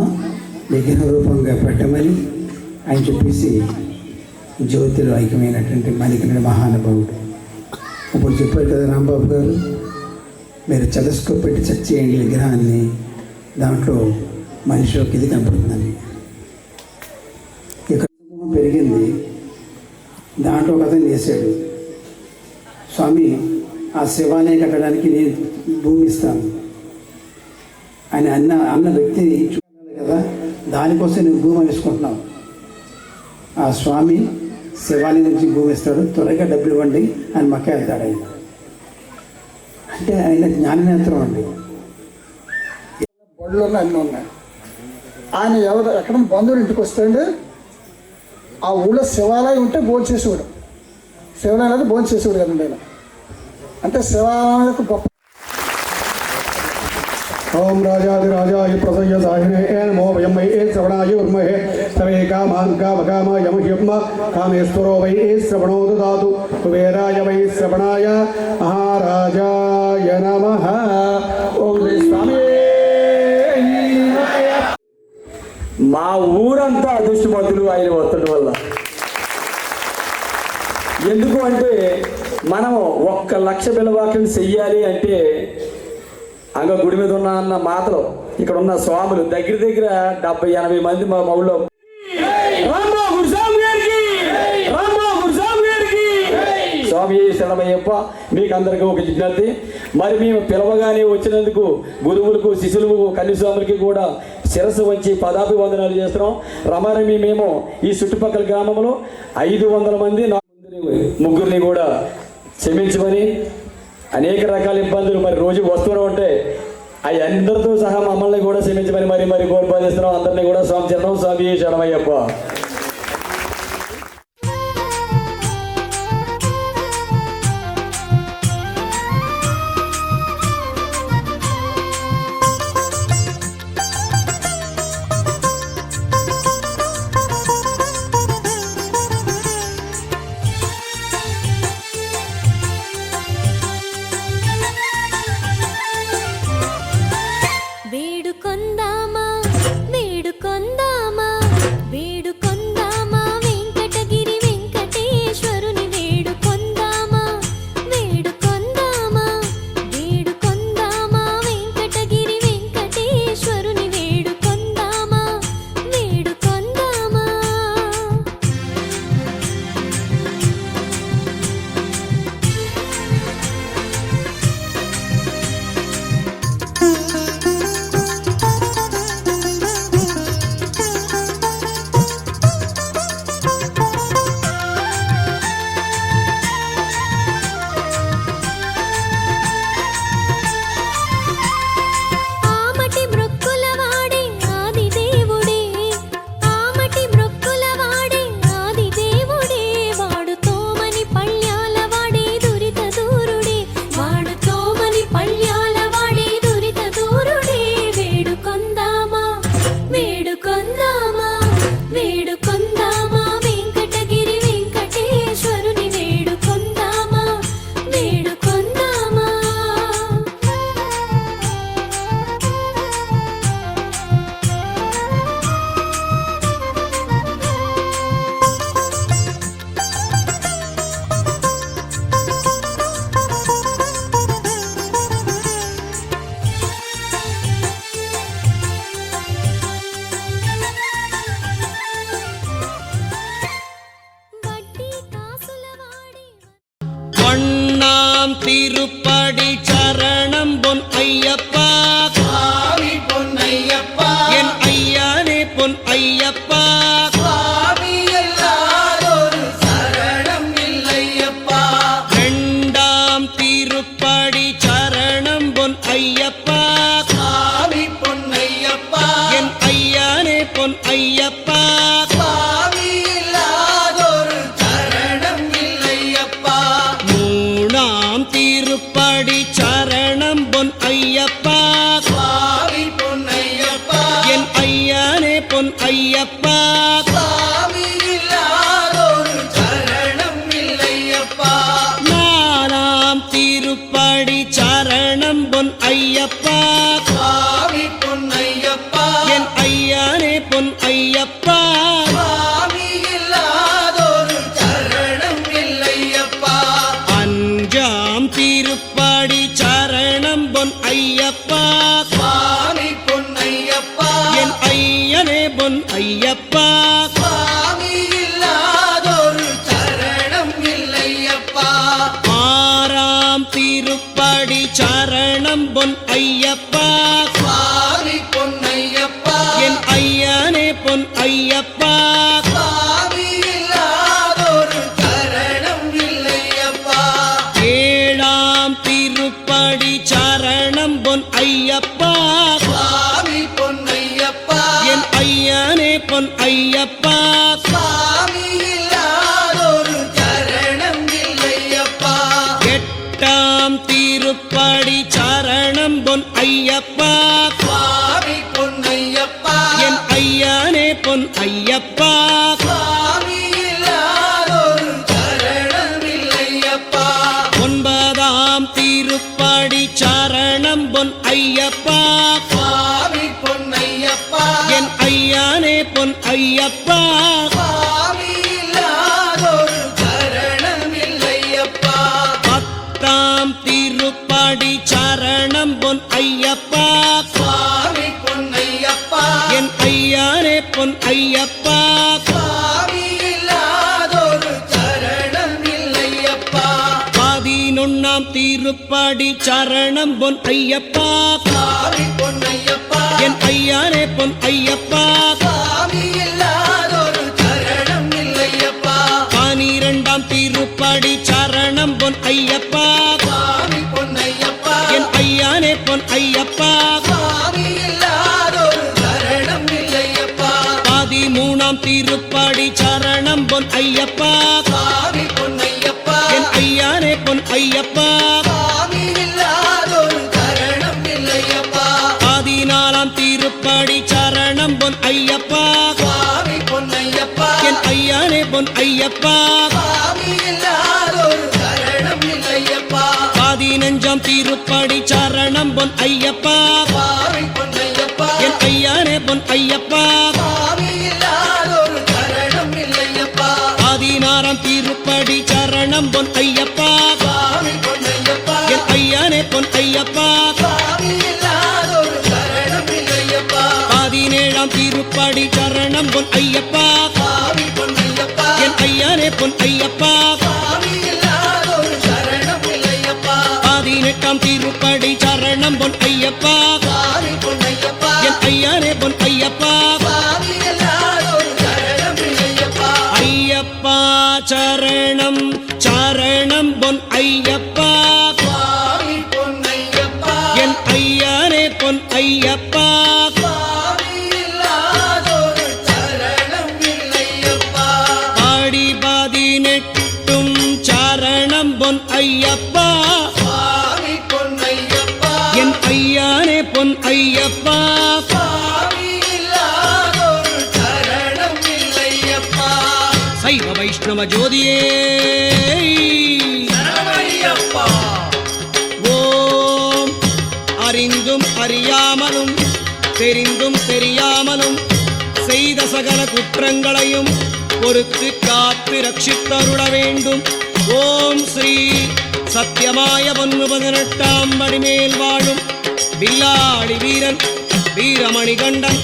విగ్రహ రూపంగా పెట్టమని ఆయన చెప్పేసి జ్యోతిలో ఐక్యమైనటువంటి మలికిన మహానుభావుడు. ఇప్పుడు చెప్పారు కదా రాంబాబు గారు, మీరు టెలిస్కోప్ పెట్టి చెక్ చేయండి విగ్రహాన్ని, దాంట్లో మనిషి ఒక ఇది కనపడుతుందని. ఇక్కడ పెరిగింది, దాంట్లో ఒక అతను చేశాడు, స్వామి ఆ శివాలయం కట్టడానికి నేను భూమి ఇస్తాను అని అన్న వ్యక్తి చూడాలి కదా, దానికోసం నువ్వు భూమి వేసుకుంటున్నావు. ఆ స్వామి శివాలయం నుంచి భూమి ఇస్తాడు, త్వరగా డబ్బులు ఇవ్వండి అని మక్క వెళ్తాడు ఆయన. అంటే ఆయన జ్ఞాననేత్రం అండి. బళ్ళు అన్నీ ఉన్నాయి. ఆయన ఎక్కడ బంధువులు ఇంటికి వస్తాడు, ఆ ఊళ్ళో శివాలయం ఉంటే భోజనం చేసేవాడు. శివాలయం అయితే భోజనం చేసేవాడు కదండి ఆయన. అంటే శివాలయం యొక్క గొప్ప. ఓం రాజాదిరాజాయ ప్రసయ్య సాహినే నమో వయం వై శ్రవణాయ ఉర్మహే స్తవే కామాన్ కామకామాయ మహ్యమ్మ కామేశ్వరో వై శ్రవణో దదాతు కుబేరాయ వై శ్రవణాయ మహారాజాయ నమః. ఓం శ్రీ స్వామి. మా ఊరంతా అదృష్టవంతులు ఆయన వస్తడం వల్ల. ఎందుకు అంటే మనం 1,00,000 బిలవాకులు చెయ్యాలి అంటే గుడి మీద ఉన్న అన్న మాటలు ఇక్కడ ఉన్న స్వాములు దగ్గర 70-80 మంది మా ఊళ్ళో. స్వామి శరణమయ్యప్ప, మీకు అందరికీ ఒక విజ్ఞప్తి. మరి మేము పిలవగానే వచ్చినందుకు గురువులకు, శిష్యులకు, కన్యస్వాములకి కూడా శిరస్సు వంచి పదాభివందనాలు చేస్తున్నాం. రమారమి మేము ఈ చుట్టుపక్కల గ్రామంలో 500 మంది, 3 కూడా క్షమించమని, అనేక రకాల ఇబ్బందులు మరి రోజు వస్తూనే ఉంటే అవి అందరితో సహా మమ్మల్ని కూడా క్షమించమని మరి కోల్పోతున్నాం. అందరినీ కూడా స్వామి చరణం, స్వామి శరణమయ్యప్ప. వేడుకొందామా వేడుకొందామా వేడుకొందామా వెంకటగిరి వెంకటేశ్వరుని వేడుకొందామా వేడుకొందామా వేడుకొందామా వెంకటగిరి వెంకటేశ్వరుని వేడుకొందామా వేడుకొందామా. திருப்படி சரணம் பொன் ஐயப்பா, சுவாமி பொன்னையப்பா, என் ஐயானே பொன் ஐயப்பா. சுவாமி எல்லாரொரு சரணம் இல்லையப்பா. இரண்டாம் திருப்படி சரணம் பொன் ஐயப்பா, சுவாமி பொன்னையப்பா, என் ஐயானே பொன் ஐயப்பா. சுவாமி இல்லாதொரு சரணம் இல்லையப்பா. மூணாம் திருப்படி சரணம் பொன் ஐயப்பா, ஐயப்பா சுவாமி இல்லாதொரு சரணமில்லையப்பா. 9ஆம் திருப்படி சரணம் பொன் ஐயப்பா சுவாமி பொன்னையப்பா. என் ஐயானே பொன் ஐயப்பா சுவாமி இல்லாதொரு சரணமில்லையப்பா. 10ஆம் திருப்படி சரணம் பொன் ஐயப்பா சுவாமி பொன்னையப்பா. என் ஐயானே பொன் ஐயப்பா சுவாமி இல்லாதொரு சரணமில்லையப்பா. 11ஆம் திருப்படி சரணம் பொன் ஐயப்பா சுவாமி பொன்னையப்பா. என் ஐயானே பொன் ஐயப்பா சுவாமி இல்லாதொரு சரணமில்லையப்பா. 12ஆம் திருப்படி சரணம் பொன் ஐயப்பா சுவாமி பொன்னையப்பா. என் ஐயானே பொன் ஐயப்பா சுவாமி இல்லாதொரு சரணமில்லையப்பா. 13ஆம் திருப்படி சரணம் பொன் ஐயப்பா சுவாமி பொன்னையப்பா. என் ஐயானே பொன் ஐயப்பா சுவாமி இல்லாதொரு சரணமில்லையப்பா. 14ஆம் திருப்படி சரணம் பொன் ஐயப்பா சுவாமி பொன்னையப்பா. என் ஐயானே பொன் ஐயப்பா சுவாமி இல்லாதொரு சரணமில்லையப்பா. 15ஆம் திருப்படி சரணம் பொன் ஐயப்பா சுவாமி பொன்னையப்பா. என் ஐயானே பொன் ஐயப்பா சுவாமி இல்லாதொரு சரணமில்லையப்பா. 16ஆம் திருப்படி சரணம் பொன் ஐயப்பா சுவாமி பொன்னையப்பா. என் ஐயானே பொன் ஐயப்பா சுவாமி இல்லாதொரு சரணமில்லையப்பா. 17ஆம் திருப்படி சரணம் பொன் ஐயப்பா சுவாமி பொன்னையப்பா. என் ஐயானே பொன் ஐயப்பா சுவாமி இல்லாதொரு சரணமில்லையப்பா. 18ஆம் திருப்படி சரணம் பொன் ஐயப்பா சுவாமி பொன்னையப்பா. என் ஐயானே பொன் ஐயப்பா சுவாமி இல்லாதொரு சரணமில்லையப்பா. ஐயப்பா சரணம் சரணம் பொன் ஐயப்பா சுவாமி பொன்னையப்பா. என் ஐயானே பொன் ஐயப்பா சுவாமி இல்லாதொரு சரணமில்லையப்பா. ஆடி 18ம் சரணம் பொன் ஐயப்பா சுவாமி பொன்னையப்பா. என் ஐயானே பொன் ஐயப்பா சுவாமி இல்லாதொரு சரணமில்லையப்பா. சைவ வைஷ்ணவ ஜோதியே சரணமையப்பா. ஓம் அறிந்தும் அறியாமலும் தெரிந்தும் தெரியாமலும் செய்த சகல குற்றங்களையும் பொறுத்து காத்து ரட்சித்தருள வேண்டும். ஓம் ஸ்ரீ சத்தியமாய 18ஆம் படிமேல் வாழும் வில்லாடி வீரன் வீரமணிகண்டன்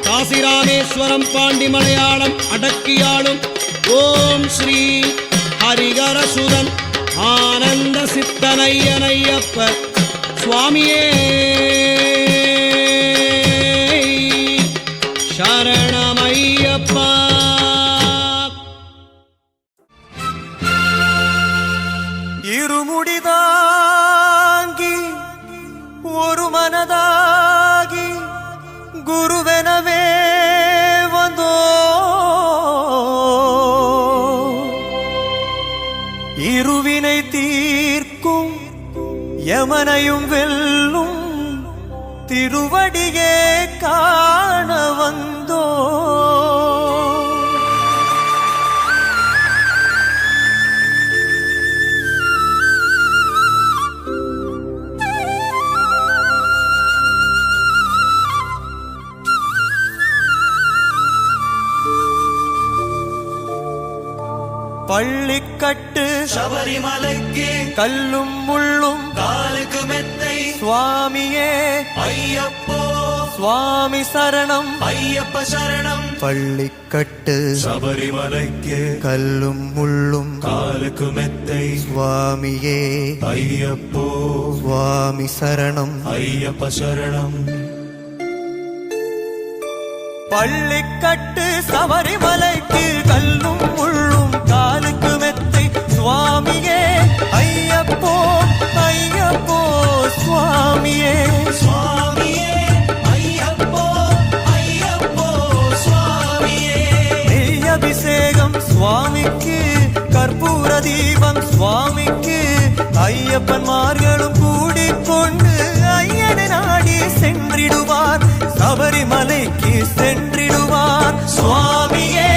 காசிராமேஸ்வரம் பாண்டி மலையாளம் அடக்கியாளும் ஓம் ஸ்ரீ ஹரிகரசுதன் ஆனந்த சித்தனையனையப்ப சுவாமியே சரணமையப்பா. இருமுடிதாங்கி ஒரு மனதாகி குருவெனவே வந்தோ இருவினை தீர்க்கும் யமனையும் வெல்லும் திருவடியே காண வந்தோ. பள்ளிக்கட்டு சபரிமலைக்கு கல்லும் முள்ளும் காலுக்கு மெத்தை சுவாமியே ஐயப்போ சுவாமி சரணம் ஐயப்ப சரணம். பள்ளிக்கட்டு சபரிமலைக்கு கல்லும் முள்ளும் காலுக்கு மெத்தை சுவாமியே ஐயப்போ சுவாமி சரணம் ஐயப்ப சரணம். பள்ளிக்கட்டு சபரிமலைக்கு கல்லும் முள்ளும் காலுக்கு மெத்தை சுவாமியே ஐயப்போ ஐயப்போ சுவாமியே சுவாமியே ஐயப்போ ஐயப்போ சுவாமியே. நெய் அபிஷேகம் சுவாமிக்கு கற்பூர தீபம் சுவாமிக்கு ஐயப்பன்மார்களும் கூடிக்கொண்டு ஐயனை நாடி சென்றிடுவார் சபரிமலைக்கு சென்றிடுவார் சுவாமியே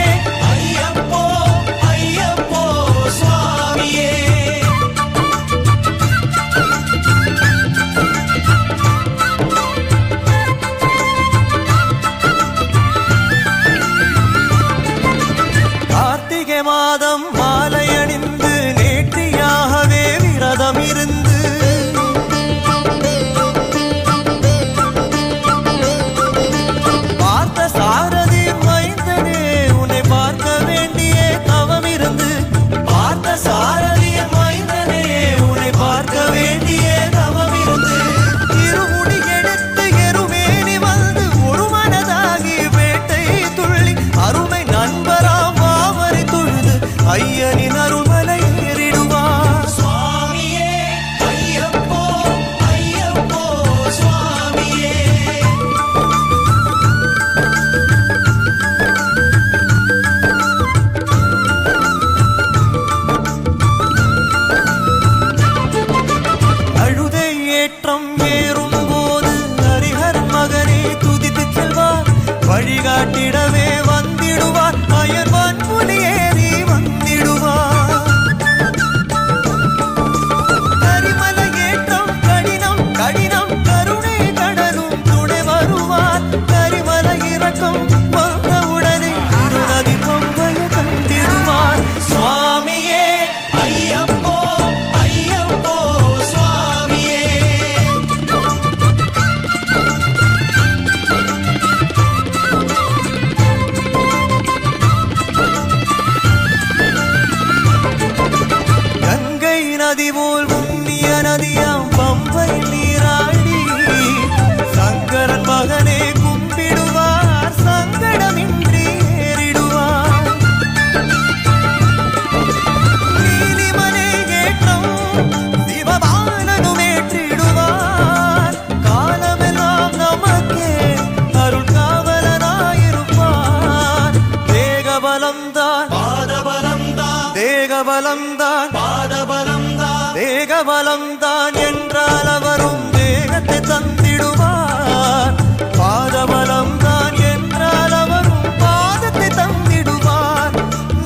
தேகபலம்தான் பாதபலம்தான் தேகபலம்தான் என்றால் அவரும் தேகத்தை தந்திடுவார் பாதபலம்தான் என்றால் அவரும் பாதத்தை தந்திடுவார்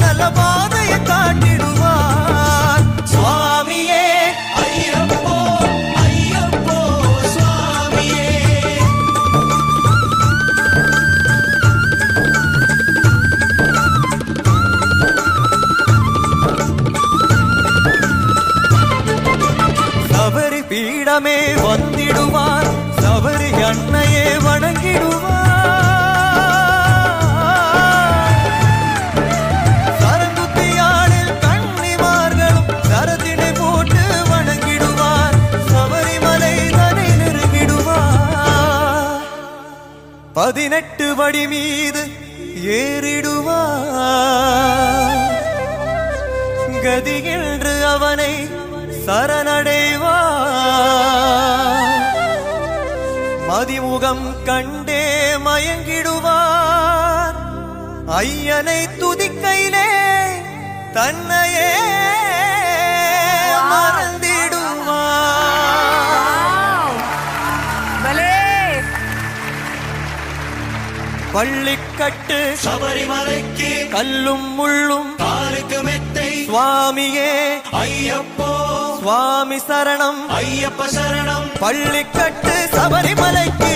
நல்ல பாதையை காட்டிடுவார் சுவாமியே ஐயப்போ ஐயப்போ சுவாமியே சபரி பீடமே வந்திடுவார் சபரி அன்னையே வணங்கிடுவார் சரங்குத்தியாளில் கன்னிமார்களும் சரத்தினை போட்டு வணங்கிடுவார் சபரிமலை தனை நெருங்கிடுவார் 18 படி மீது ஏறிடுவார் கதியென்று அவனை சரணடைவார் மதிமுகம் கண்டே மயங்கிடுவார் ஐயனை துதிக்கையிலே தன்னையே மறந்திடுவார் பள்ளிக்கட்டு சபரிமலைக்கு கல்லும் முள்ளும் காலுக்கு மெத்தை சுவாமியே ஐயப்போ சுவாமி சரணம் ஐயப்ப சரணம் பள்ளிக்கட்டு சபரிமலைக்கு